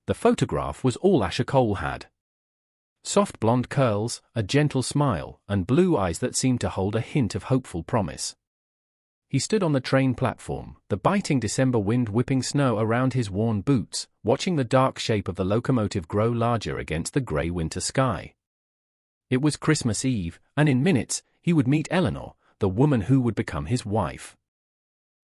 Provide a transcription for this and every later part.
The photograph was all Asher Cole had. Soft blonde curls, a gentle smile, and blue eyes that seemed to hold a hint of hopeful promise. He stood on the train platform, the biting December wind whipping snow around his worn boots, watching the dark shape of the locomotive grow larger against the grey winter sky. It was Christmas Eve, and in minutes, he would meet Eleanor, the woman who would become his wife.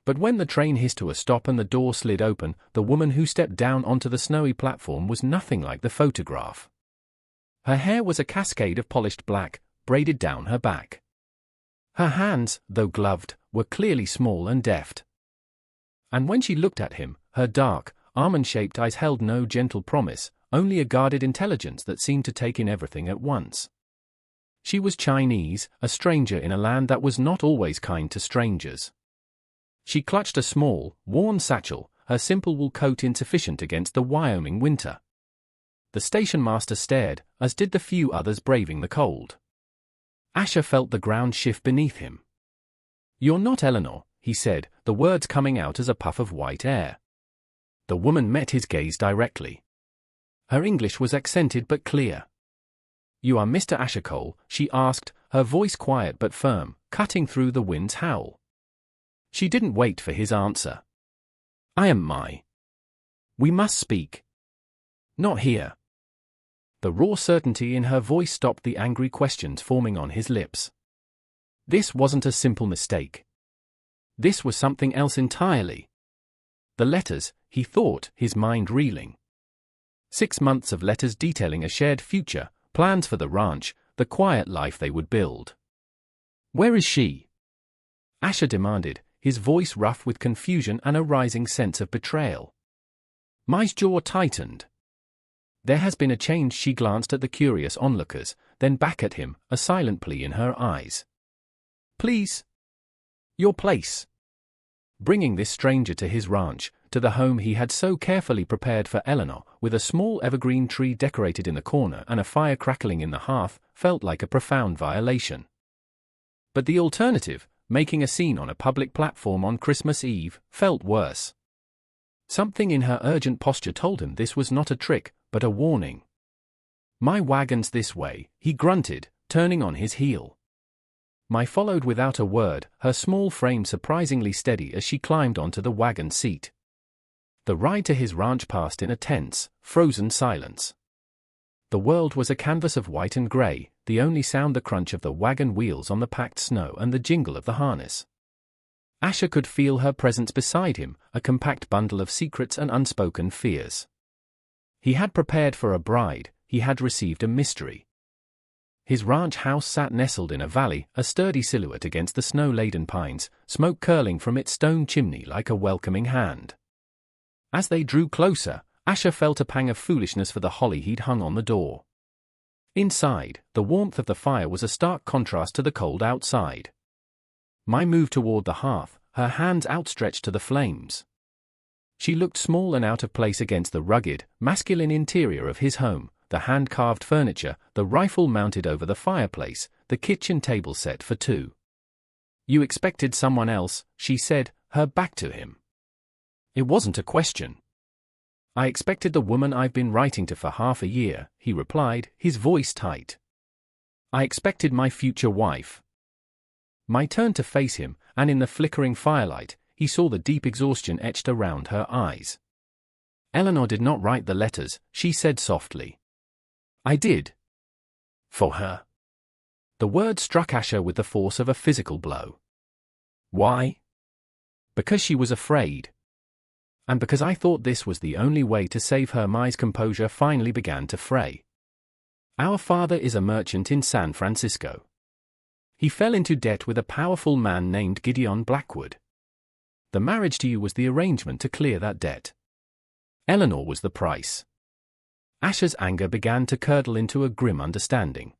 But when the train hissed to a stop and the door slid open, the woman who stepped down onto the snowy platform was nothing like the photograph. Her hair was a cascade of polished black, braided down her back. Her hands, though gloved, were clearly small and deft. And when she looked at him, her dark, almond-shaped eyes held no gentle promise, only a guarded intelligence that seemed to take in everything at once. She was Chinese, a stranger in a land that was not always kind to strangers. She clutched a small, worn satchel, her simple wool coat insufficient against the Wyoming winter. The station master stared, as did the few others braving the cold. Asher felt the ground shift beneath him. "You're not Eleanor," he said, the words coming out as a puff of white air. The woman met his gaze directly. Her English was accented but clear. "You are Mr. Asher Cole?" she asked, her voice quiet but firm, cutting through the wind's howl. She didn't wait for his answer. "I am my. We must speak." "Not here." The raw certainty in her voice stopped the angry questions forming on his lips. This wasn't a simple mistake. This was something else entirely. The letters, he thought, his mind reeling. 6 months of letters detailing a shared future, plans for the ranch, the quiet life they would build. "Where is she?" Asher demanded, his voice rough with confusion and a rising sense of betrayal. Mai's jaw tightened. "There has been a change." She glanced at the curious onlookers, then back at him, a silent plea in her eyes. "Please. Your place." Bringing this stranger to his ranch, to the home he had so carefully prepared for Eleanor, with a small evergreen tree decorated in the corner and a fire crackling in the hearth, felt like a profound violation. But the alternative, making a scene on a public platform on Christmas Eve, felt worse. Something in her urgent posture told him this was not a trick, but a warning. "My wagon's this way," he grunted, turning on his heel. Mai followed without a word, her small frame surprisingly steady as she climbed onto the wagon seat. The ride to his ranch passed in a tense, frozen silence. The world was a canvas of white and gray, the only sound the crunch of the wagon wheels on the packed snow and the jingle of the harness. Asher could feel her presence beside him, a compact bundle of secrets and unspoken fears. He had prepared for a bride, he had received a mystery. His ranch house sat nestled in a valley, a sturdy silhouette against the snow-laden pines, smoke curling from its stone chimney like a welcoming hand. As they drew closer, Asher felt a pang of foolishness for the holly he'd hung on the door. Inside, the warmth of the fire was a stark contrast to the cold outside. Mai moved toward the hearth, her hands outstretched to the flames. She looked small and out of place against the rugged, masculine interior of his home, the hand-carved furniture, the rifle mounted over the fireplace, the kitchen table set for two. "You expected someone else," she said, her back to him. It wasn't a question. "I expected the woman I've been writing to for half a year," he replied, his voice tight. "I expected my future wife." Mai turned to face him, and in the flickering firelight, he saw the deep exhaustion etched around her eyes. "Eleanor did not write the letters," she said softly. "I did. For her." The word struck Asher with the force of a physical blow. "Why?" "Because she was afraid. And because I thought this was the only way to save her." Mai's composure finally began to fray. "Our father is a merchant in San Francisco. He fell into debt with a powerful man named Gideon Blackwood. The marriage to you was the arrangement to clear that debt. Eleanor was the price." Asher's anger began to curdle into a grim understanding.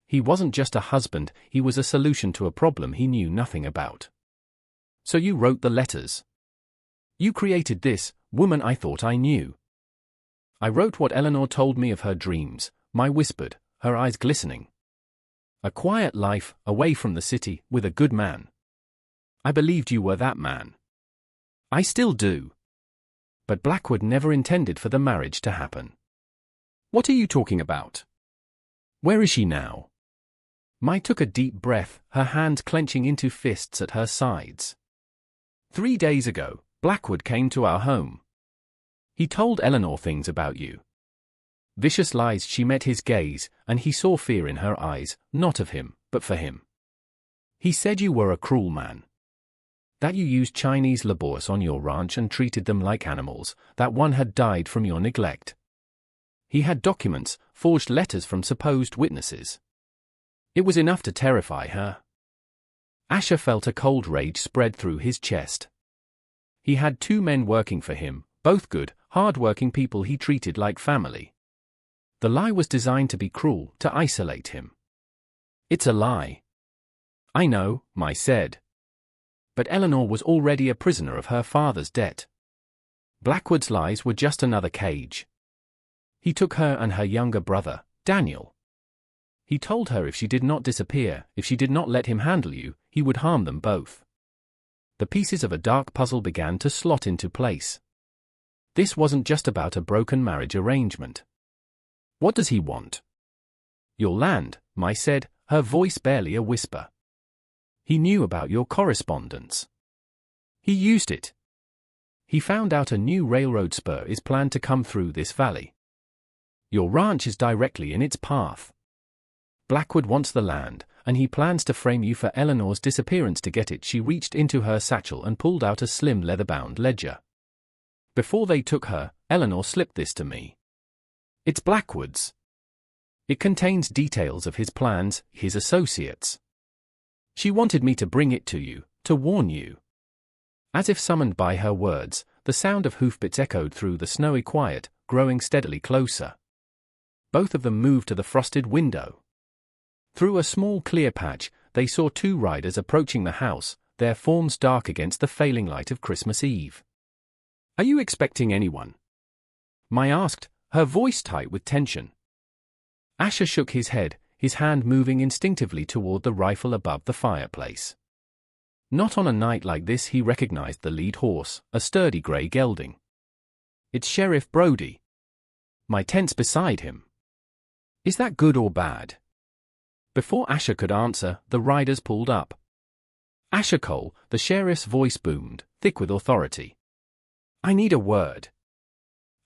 He wasn't just a husband, he was a solution to a problem he knew nothing about. "So you wrote the letters. You created this woman I thought I knew." "I wrote what Eleanor told me of her dreams," Mai whispered, her eyes glistening. "A quiet life, away from the city, with a good man. I believed you were that man. I still do. But Blackwood never intended for the marriage to happen. What are you talking about? Where is she now? Mai took a deep breath, her hands clenching into fists at her sides. 3 days ago, Blackwood came to our home. He told Eleanor things about you. Vicious lies. She met his gaze, and he saw fear in her eyes, not of him, but for him. He said you were a cruel man. That you used Chinese laborers on your ranch and treated them like animals, that one had died from your neglect. He had documents, forged letters from supposed witnesses. It was enough to terrify her. Asher felt a cold rage spread through his chest. He had 2 men working for him, both good, hard-working people he treated like family. The lie was designed to be cruel, to isolate him. It's a lie. I know, Mai said. But Eleanor was already a prisoner of her father's debt. Blackwood's lies were just another cage. He took her and her younger brother, Daniel. He told her if she did not disappear, if she did not let him handle you, he would harm them both. The pieces of a dark puzzle began to slot into place. This wasn't just about a broken marriage arrangement. What does he want? Your land, Mai said, her voice barely a whisper. He knew about your correspondence. He used it. He found out a new railroad spur is planned to come through this valley. Your ranch is directly in its path. Blackwood wants the land, and he plans to frame you for Eleanor's disappearance. To get it, she reached into her satchel and pulled out a slim leather-bound ledger. Before they took her, Eleanor slipped this to me. It's Blackwood's. It contains details of his plans, his associates. She wanted me to bring it to you, to warn you. As if summoned by her words, the sound of hoofbeats echoed through the snowy quiet, growing steadily closer. Both of them moved to the frosted window. Through a small clear patch, they saw 2 riders approaching the house, their forms dark against the failing light of Christmas Eve. Are you expecting anyone? Mai asked, her voice tight with tension. Asher shook his head, his hand moving instinctively toward the rifle above the fireplace. Not on a night like this. He recognized the lead horse, a sturdy grey gelding. It's Sheriff Brody. Mai tensed beside him. Is that good or bad? Before Asher could answer, the riders pulled up. Asher Cole, the sheriff's voice boomed, thick with authority. I need a word.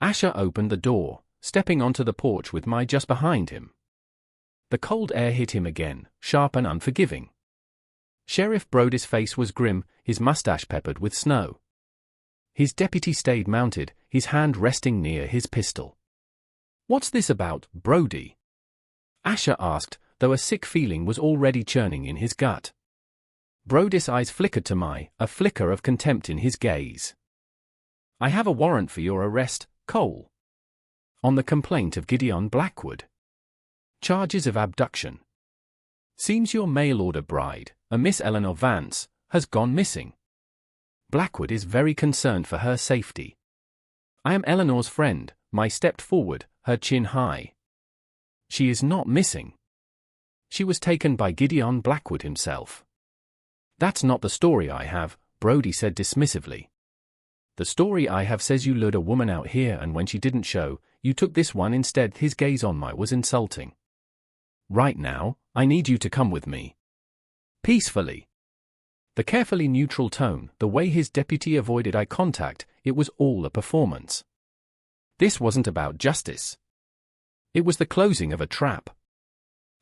Asher opened the door, stepping onto the porch with Mai just behind him. The cold air hit him again, sharp and unforgiving. Sheriff Brody's face was grim, his mustache peppered with snow. His deputy stayed mounted, his hand resting near his pistol. What's this about, Brody? Asher asked, though a sick feeling was already churning in his gut. Brody's eyes flickered to Mai, a flicker of contempt in his gaze. I have a warrant for your arrest, Cole. On the complaint of Gideon Blackwood. Charges of abduction. Seems your mail-order bride, a Miss Eleanor Vance, has gone missing. Blackwood is very concerned for her safety. I am Eleanor's friend. Mai stepped forward, her chin high. She is not missing. She was taken by Gideon Blackwood himself. That's not the story I have, Brody said dismissively. The story I have says you lured a woman out here, and when she didn't show, you took this one instead. His gaze on Mai was insulting. Right now, I need you to come with me. Peacefully. The carefully neutral tone, the way his deputy avoided eye contact, it was all a performance. This wasn't about justice. It was the closing of a trap.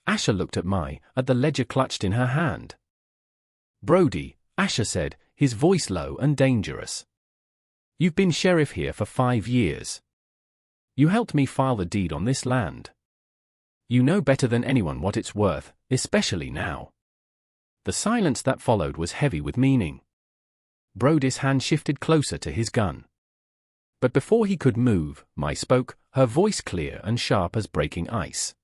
Asher looked at Mai, at the ledger clutched in her hand. Brody, Asher said, his voice low and dangerous. You've been sheriff here for 5 years. You helped me file the deed on this land. You know better than anyone what it's worth, especially now. The silence that followed was heavy with meaning. Brody's hand shifted closer to his gun. But before he could move, Mai spoke, her voice clear and sharp as breaking ice.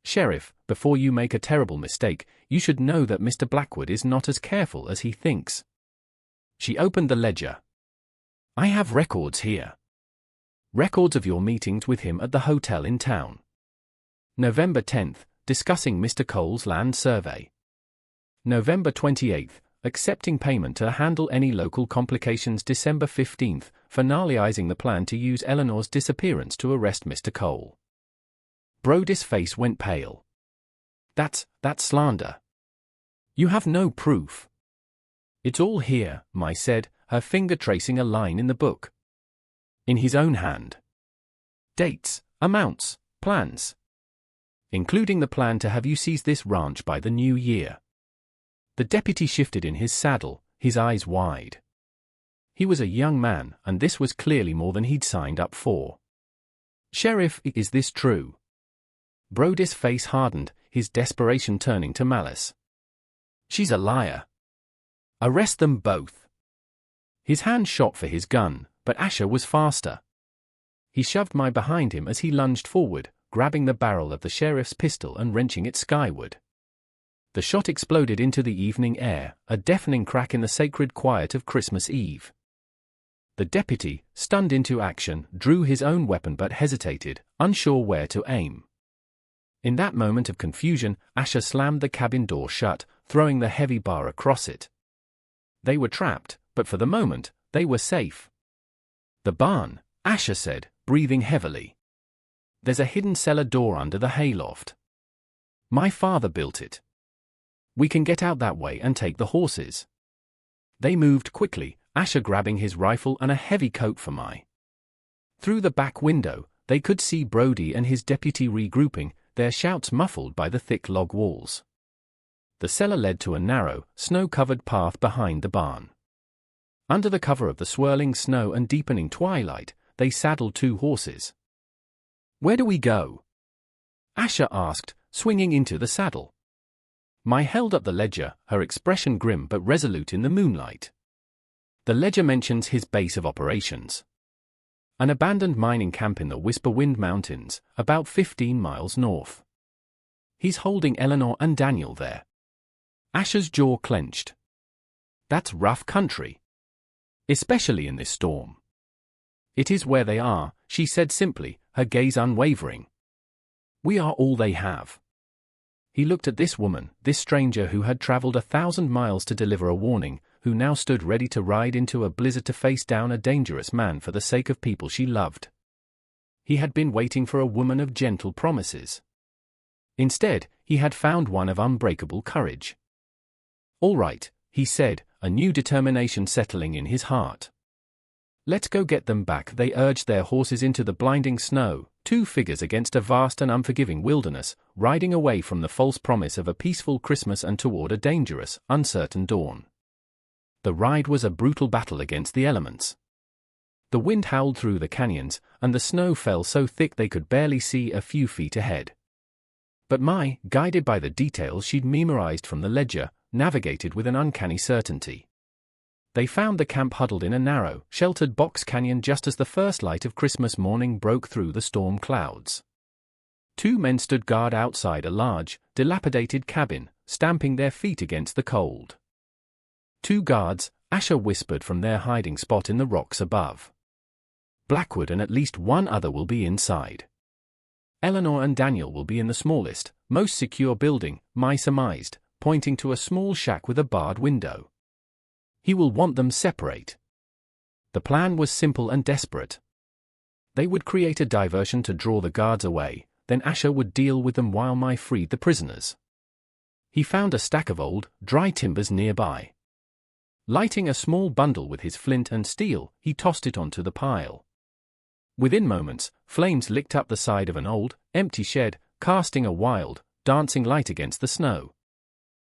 Sheriff, before you make a terrible mistake, you should know that Mr. Blackwood is not as careful as he thinks. She opened the ledger. I have records here. Records of your meetings with him at the hotel in town. November 10th, discussing Mr. Cole's land survey. November 28th, accepting payment to handle any local complications. December 15th, finalizing the plan to use Eleanor's disappearance to arrest Mr. Cole. Brody's face went pale. That's slander. You have no proof. It's all here, Mai said, her finger tracing a line in the book. In his own hand. Dates, amounts, plans. Including the plan to have you seize this ranch by the new year. The deputy shifted in his saddle, his eyes wide. He was a young man, and this was clearly more than he'd signed up for. Sheriff, is this true? Brody's face hardened, his desperation turning to malice. She's a liar. Arrest them both. His hand shot for his gun, but Asher was faster. He shoved Mai behind him as he lunged forward, grabbing the barrel of the sheriff's pistol and wrenching it skyward. The shot exploded into the evening air, a deafening crack in the sacred quiet of Christmas Eve. The deputy, stunned into action, drew his own weapon but hesitated, unsure where to aim. In that moment of confusion, Asher slammed the cabin door shut, throwing the heavy bar across it. They were trapped, but for the moment, they were safe. The barn, Asher said, breathing heavily. There's a hidden cellar door under the hayloft. My father built it. We can get out that way and take the horses. They moved quickly, Asher grabbing his rifle and a heavy coat for Mai. Through the back window, they could see Brody and his deputy regrouping, their shouts muffled by the thick log walls. The cellar led to a narrow, snow-covered path behind the barn. Under the cover of the swirling snow and deepening twilight, they saddled 2 horses. Where do we go? Asher asked, swinging into the saddle. Mai held up the ledger, her expression grim but resolute in the moonlight. The ledger mentions his base of operations. An abandoned mining camp in the Whisperwind Mountains, about 15 miles north. He's holding Eleanor and Daniel there. Asher's jaw clenched. That's rough country. Especially in this storm. It is where they are, she said simply, her gaze unwavering. We are all they have. He looked at this woman, this stranger who had traveled 1,000 miles to deliver a warning, who now stood ready to ride into a blizzard to face down a dangerous man for the sake of people she loved. He had been waiting for a woman of gentle promises. Instead, he had found one of unbreakable courage. All right, he said, a new determination settling in his heart. Let's go get them back. They urged their horses into the blinding snow, 2 figures against a vast and unforgiving wilderness, riding away from the false promise of a peaceful Christmas and toward a dangerous, uncertain dawn. The ride was a brutal battle against the elements. The wind howled through the canyons, and the snow fell so thick they could barely see a few feet ahead. But Mai, guided by the details she'd memorized from the ledger, navigated with an uncanny certainty. They found the camp huddled in a narrow, sheltered box canyon just as the first light of Christmas morning broke through the storm clouds. 2 men stood guard outside a large, dilapidated cabin, stamping their feet against the cold. 2 guards, Asher whispered from their hiding spot in the rocks above. Blackwood and at least 1 other will be inside. Eleanor and Daniel will be in the smallest, most secure building, Mai surmised, pointing to a small shack with a barred window. He will want them separate. The plan was simple and desperate. They would create a diversion to draw the guards away, then Asher would deal with them while Mai freed the prisoners. He found a stack of old, dry timbers nearby. Lighting a small bundle with his flint and steel, he tossed it onto the pile. Within moments, flames licked up the side of an old, empty shed, casting a wild, dancing light against the snow.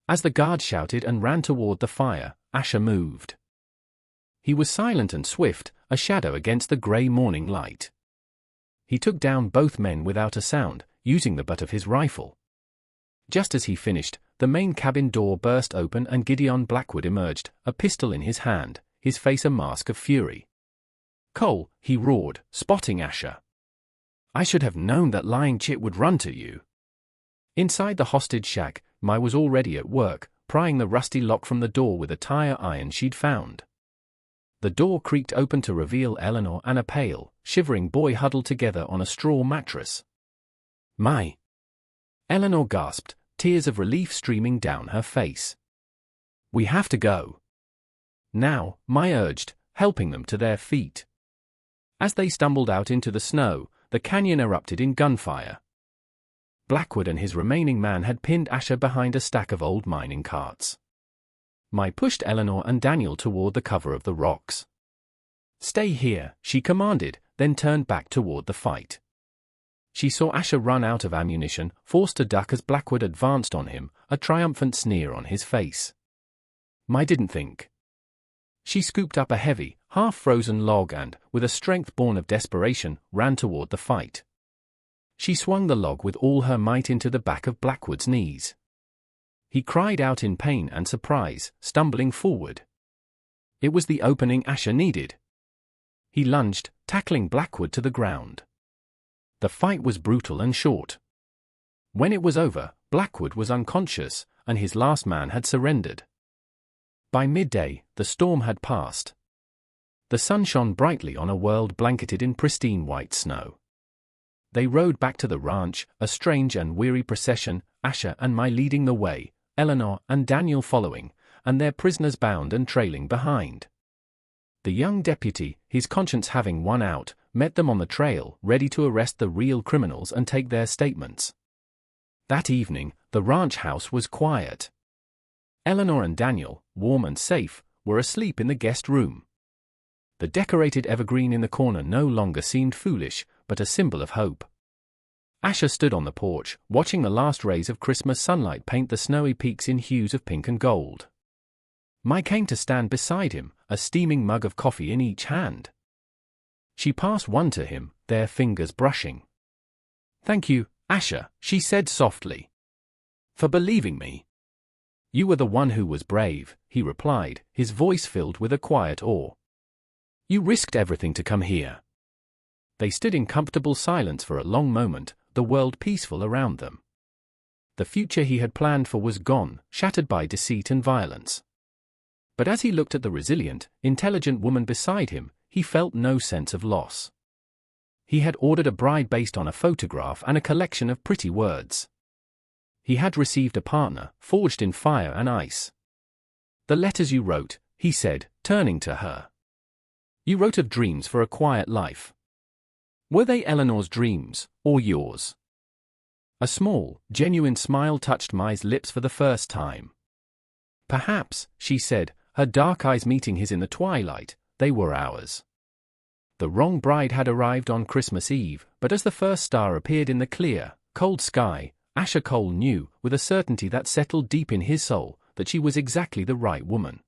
As the guard shouted and ran toward the fire, Asher moved. He was silent and swift, a shadow against the grey morning light. He took down both men without a sound, using the butt of his rifle. Just as he finished, the main cabin door burst open and Gideon Blackwood emerged, a pistol in his hand, his face a mask of fury. "Cole," he roared, spotting Asher. "I should have known that lying chit would run to you." Inside the hostage shack, Mai was already at work, prying the rusty lock from the door with a tire iron she'd found. The door creaked open to reveal Eleanor and a pale, shivering boy huddled together on a straw mattress. "Mai!" Eleanor gasped, tears of relief streaming down her face. "We have to go." "Now," Mai urged, helping them to their feet. As they stumbled out into the snow, the canyon erupted in gunfire. Blackwood and his remaining man had pinned Asher behind a stack of old mining carts. Mai pushed Eleanor and Daniel toward the cover of the rocks. "Stay here," she commanded, then turned back toward the fight. She saw Asher run out of ammunition, forced to duck as Blackwood advanced on him, a triumphant sneer on his face. Mai didn't think. She scooped up a heavy, half-frozen log and, with a strength born of desperation, ran toward the fight. She swung the log with all her might into the back of Blackwood's knees. He cried out in pain and surprise, stumbling forward. It was the opening Asher needed. He lunged, tackling Blackwood to the ground. The fight was brutal and short. When it was over, Blackwood was unconscious, and his last man had surrendered. By midday, the storm had passed. The sun shone brightly on a world blanketed in pristine white snow. They rode back to the ranch, a strange and weary procession, Asher and Mai leading the way, Eleanor and Daniel following, and their prisoners bound and trailing behind. The young deputy, his conscience having won out, met them on the trail, ready to arrest the real criminals and take their statements. That evening, the ranch house was quiet. Eleanor and Daniel, warm and safe, were asleep in the guest room. The decorated evergreen in the corner no longer seemed foolish, but a symbol of hope. Asher stood on the porch, watching the last rays of Christmas sunlight paint the snowy peaks in hues of pink and gold. Mai came to stand beside him, a steaming mug of coffee in each hand. She passed one to him, their fingers brushing. "Thank you, Asher," she said softly, "for believing me." "You were the one who was brave," he replied, his voice filled with a quiet awe. "You risked everything to come here." They stood in comfortable silence for a long moment, the world peaceful around them. The future he had planned for was gone, shattered by deceit and violence. But as he looked at the resilient, intelligent woman beside him, he felt no sense of loss. He had ordered a bride based on a photograph and a collection of pretty words. He had received a partner, forged in fire and ice. "The letters you wrote," he said, turning to her. "You wrote of dreams for a quiet life. Were they Eleanor's dreams, or yours?" A small, genuine smile touched Mai's lips for the first time. "Perhaps," she said, her dark eyes meeting his in the twilight, "they were ours." The wrong bride had arrived on Christmas Eve, but as the first star appeared in the clear, cold sky, Asher Cole knew, with a certainty that settled deep in his soul, that she was exactly the right woman.